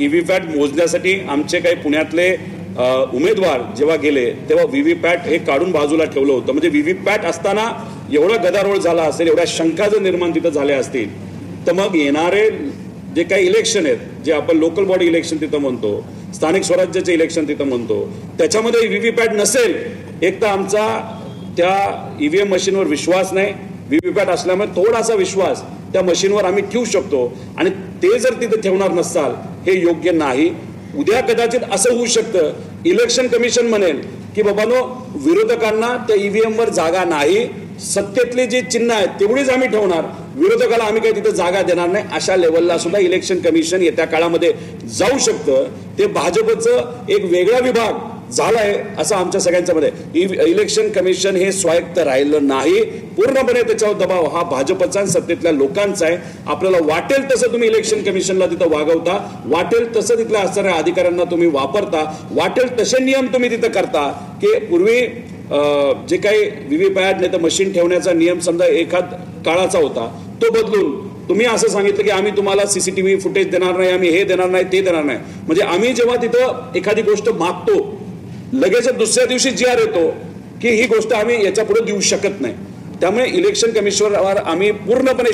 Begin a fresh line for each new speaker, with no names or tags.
VVPAT मोजण्यासाठी आमचे काही पुण्यातले उमेदवार जेव्हा गेले तेव्हा व्हीव्हीपॅट हे काढून बाजूला ठेवलं होतं। म्हणजे व्हीव्हीपॅट असताना एवढा गदारोळ झाला असेल, एवढ्या शंका जर निर्माण तिथं झाल्या असतील तर मग येणारे जे काही इलेक्शन आहेत, जे आपण लोकल बॉडी इलेक्शन तिथं म्हणतो, स्थानिक स्वराज्याचे इलेक्शन तिथं म्हणतो, त्याच्यामध्ये व्हीव्हीपॅट नसेल, एक तर आमचा त्या ईव्हीएम मशीनवर विश्वास नाही, व्हीव्हीपॅट असल्यामुळे थोडासा विश्वास त्या मशीनवर आम्ही ठेवू शकतो आणि ते जर तिथे ठेवणार नसाल हे योग्य नाही। उद्या कदाचित असं होऊ शकतं, इलेक्शन कमिशन म्हणेल की बाबांनो विरोधकांना त्या ईव्हीएम वर जागा नाही, सत्तेतले जे चिन्ह आहेत तेवढीच आम्ही ठेवणार, विरोधकाला आम्ही काही तिथे जागा देणार नाही, अशा लेवलला सुद्धा इलेक्शन कमिशन येत्या काळामध्ये जाऊ शकतं। ते भाजपचं एक वेगळा विभाग झालाय असं आमच्या सगळ्यांच्या मध्ये। इलेक्शन कमिशन हे स्वायत्त राहिलं नाही, पूर्णपणे त्याच्यावर दबाव हा भाजपचा आणि सत्तेतल्या लोकांचा आहे। आपल्याला वाटेल तसं तुम्ही इलेक्शन कमिशनला तिथं वागवता, वाटेल तसं तिथल्या असणाऱ्या अधिकाऱ्यांना तुम्ही वापरता, वाटेल तसे नियम तुम्ही तिथं करता की पूर्वी जे काही व्हीव्हीपॅट नाही तर मशीन ठेवण्याचा नियम समजा एखाद काळाचा होता तो बदलून तुम्ही असं सांगितलं की आम्ही तुम्हाला सीसीटीव्ही फुटेज देणार नाही, आम्ही हे देणार नाही, ते देणार नाही। म्हणजे आम्ही जेव्हा तिथं एखादी गोष्ट मागतो लगेच दुसऱ्या दिवशी जीआर येतो की ही गोष्ट आम्ही याच्या पुढे देऊ शकत नाही। त्यामुळे इलेक्शन कमिशनवर आम्ही पूर्णपणे